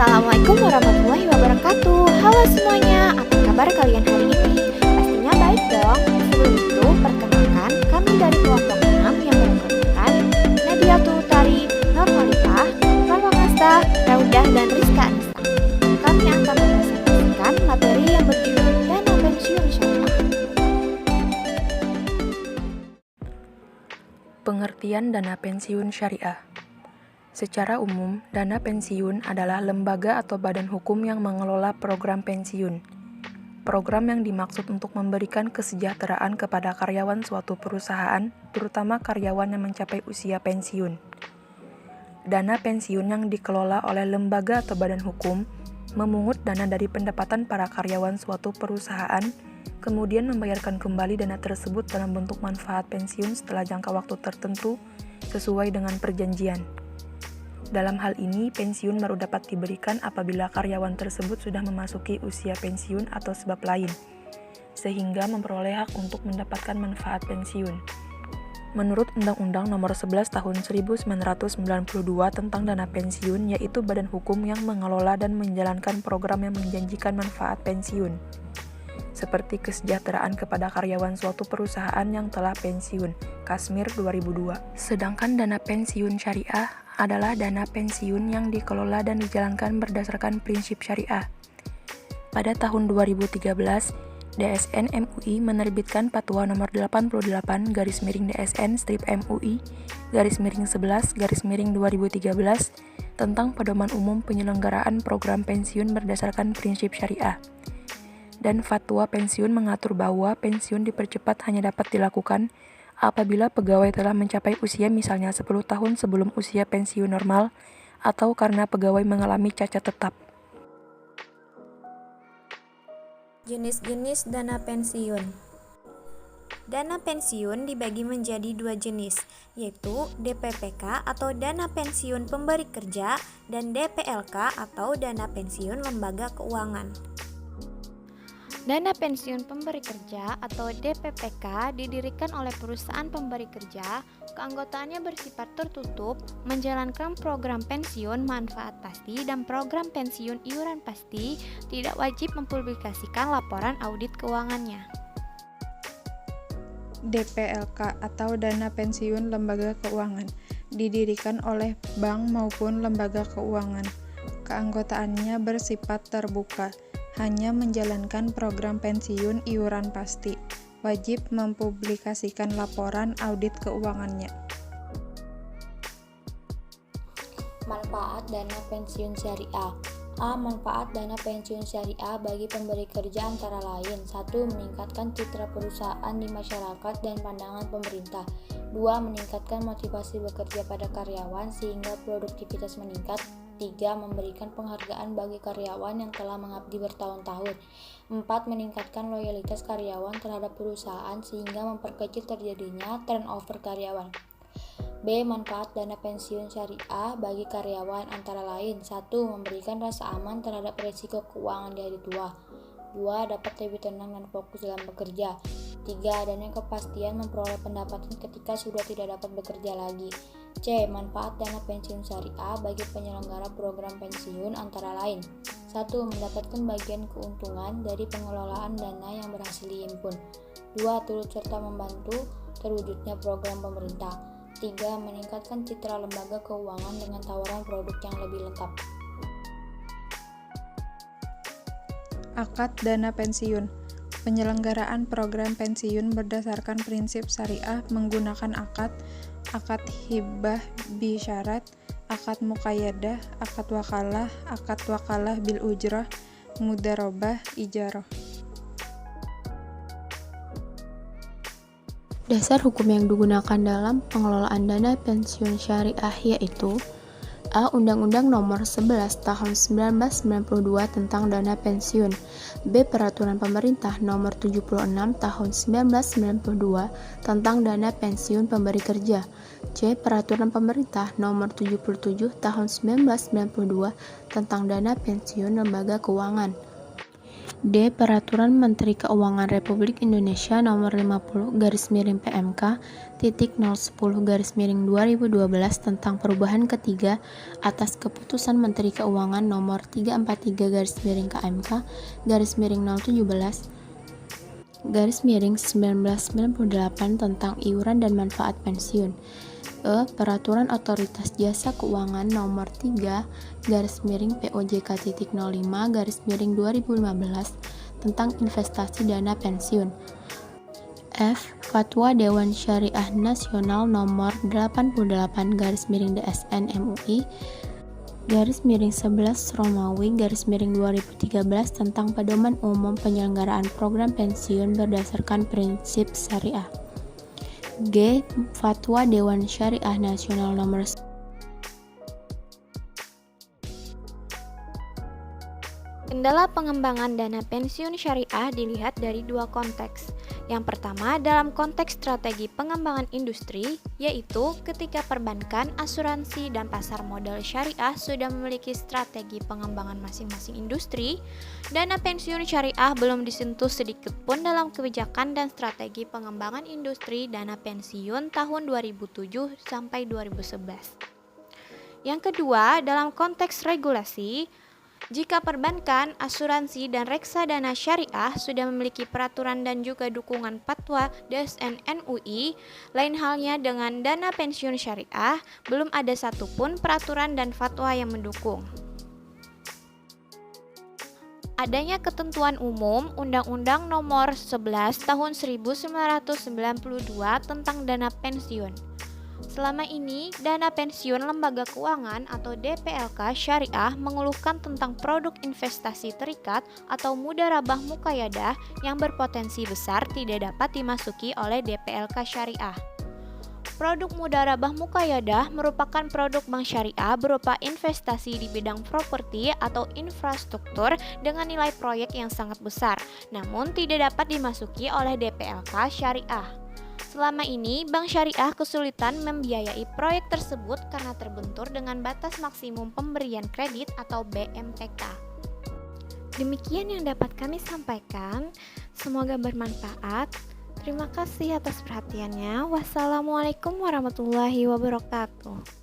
Assalamualaikum warahmatullahi wabarakatuh. Halo semuanya, apa kabar kalian hari ini? Pastinya baik dong. Sebelum itu, perkenalkan kami dari kelompok 6 yang beranggotakan Nadia Tulutari, Nurholifah, Rawang Asta, Raudah, dan Rizka Anissa. Kami akan mempresentasikan materi yang berjudul Dana Pensiun Syariah. Pengertian dana pensiun syariah. Secara umum, dana pensiun adalah lembaga atau badan hukum yang mengelola program pensiun. Program yang dimaksud untuk memberikan kesejahteraan kepada karyawan suatu perusahaan, terutama karyawan yang mencapai usia pensiun. Dana pensiun yang dikelola oleh lembaga atau badan hukum memungut dana dari pendapatan para karyawan suatu perusahaan, kemudian membayarkan kembali dana tersebut dalam bentuk manfaat pensiun setelah jangka waktu tertentu sesuai dengan perjanjian. Dalam hal ini, pensiun baru dapat diberikan apabila karyawan tersebut sudah memasuki usia pensiun atau sebab lain, sehingga memperoleh hak untuk mendapatkan manfaat pensiun. Menurut Undang-Undang Nomor 11 Tahun 1992 tentang dana pensiun, yaitu badan hukum yang mengelola dan menjalankan program yang menjanjikan manfaat pensiun, seperti kesejahteraan kepada karyawan suatu perusahaan yang telah pensiun, Kasmir 2002. Sedangkan dana pensiun syariah adalah dana pensiun yang dikelola dan dijalankan berdasarkan prinsip syariah. Pada tahun 2013, DSN MUI menerbitkan Fatwa Nomor 88/MUI/MUI/11/2013 tentang pedoman umum penyelenggaraan program pensiun berdasarkan prinsip syariah. Dan fatwa pensiun mengatur bahwa pensiun dipercepat hanya dapat dilakukan apabila pegawai telah mencapai usia misalnya 10 tahun sebelum usia pensiun normal atau karena pegawai mengalami cacat tetap. Jenis-jenis dana pensiun. Dana pensiun dibagi menjadi dua jenis, yaitu DPPK atau dana pensiun pemberi kerja dan DPLK atau dana pensiun lembaga keuangan. Dana pensiun pemberi kerja atau DPPK didirikan oleh perusahaan pemberi kerja, keanggotaannya bersifat tertutup, menjalankan program pensiun manfaat pasti dan program pensiun iuran pasti, tidak wajib mempublikasikan laporan audit keuangannya. DPLK atau dana pensiun lembaga keuangan didirikan oleh bank maupun lembaga keuangan. Keanggotaannya bersifat terbuka, hanya menjalankan program pensiun iuran pasti, wajib mempublikasikan laporan audit keuangannya. Manfaat dana pensiun syariah. A. Manfaat dana pensiun syariah bagi pemberi kerja antara lain: 1. Meningkatkan citra perusahaan di masyarakat dan pandangan pemerintah. 2. Meningkatkan motivasi bekerja pada karyawan sehingga produktivitas meningkat. 3. Memberikan penghargaan bagi karyawan yang telah mengabdi bertahun-tahun. 4. Meningkatkan loyalitas karyawan terhadap perusahaan sehingga memperkecil terjadinya turnover karyawan. B. Manfaat dana pensiun syariah bagi karyawan antara lain: 1. Memberikan rasa aman terhadap risiko keuangan di hari tua. 2. Dapat lebih tenang dan fokus dalam bekerja. 3. Adanya kepastian memperoleh pendapatan ketika sudah tidak dapat bekerja lagi. C. Manfaat dana pensiun syariah bagi penyelenggara program pensiun antara lain: 1. Mendapatkan bagian keuntungan dari pengelolaan dana yang berhasil dihimpun. 2. Turut serta membantu terwujudnya program pemerintah. 3. Meningkatkan citra lembaga keuangan dengan tawaran produk yang lebih lengkap. Akad dana pensiun. Penyelenggaraan program pensiun berdasarkan prinsip syariah menggunakan akad hibah bi syarat, akad muqayyadah, akad wakalah bil ujrah, mudharabah, ijarah. Dasar hukum yang digunakan dalam pengelolaan dana pensiun syariah yaitu: A. Undang-Undang Nomor 11 Tahun 1992 tentang dana pensiun. B. Peraturan Pemerintah Nomor 76 Tahun 1992 tentang dana pensiun pemberi kerja. C. Peraturan Pemerintah Nomor 77 Tahun 1992 tentang dana pensiun lembaga keuangan. D. Peraturan Menteri Keuangan Republik Indonesia Nomor 50/PMK titik 010/2012 tentang perubahan ketiga atas Keputusan Menteri Keuangan Nomor 343/KMK/017/1998 tentang iuran dan manfaat pensiun. E. Peraturan Otoritas Jasa Keuangan Nomor 3/POJK.05/2015 tentang investasi dana pensiun. F. Fatwa Dewan Syariah Nasional Nomor 88/DSN MUI /11 Romawi/2013 tentang pedoman umum penyelenggaraan program pensiun berdasarkan prinsip syariah. G. Fatwa Dewan Syariah Nasional Nomor Kendala pengembangan dana pensiun syariah dilihat dari dua konteks. Yang pertama, dalam konteks strategi pengembangan industri, yaitu ketika perbankan, asuransi, dan pasar modal syariah sudah memiliki strategi pengembangan masing-masing industri, dana pensiun syariah belum disentuh sedikit pun dalam kebijakan dan strategi pengembangan industri dana pensiun tahun 2007 sampai 2011. Yang kedua, dalam konteks regulasi, jika perbankan, asuransi, dan reksadana syariah sudah memiliki peraturan dan juga dukungan fatwa DSN MUI, lain halnya dengan dana pensiun syariah, belum ada satupun peraturan dan fatwa yang mendukung. Adanya ketentuan umum Undang-Undang Nomor 11 Tahun 1992 tentang dana pensiun. Selama ini, dana pensiun lembaga keuangan atau DPLK syariah mengeluhkan tentang produk investasi terikat atau mudharabah muqayyadah yang berpotensi besar tidak dapat dimasuki oleh DPLK syariah. Produk mudharabah muqayyadah merupakan produk bank syariah berupa investasi di bidang properti atau infrastruktur dengan nilai proyek yang sangat besar, namun tidak dapat dimasuki oleh DPLK syariah. Selama ini, bank syariah kesulitan membiayai proyek tersebut karena terbentur dengan batas maksimum pemberian kredit atau BMPK. Demikian yang dapat kami sampaikan, semoga bermanfaat. Terima kasih atas perhatiannya. Wassalamualaikum warahmatullahi wabarakatuh.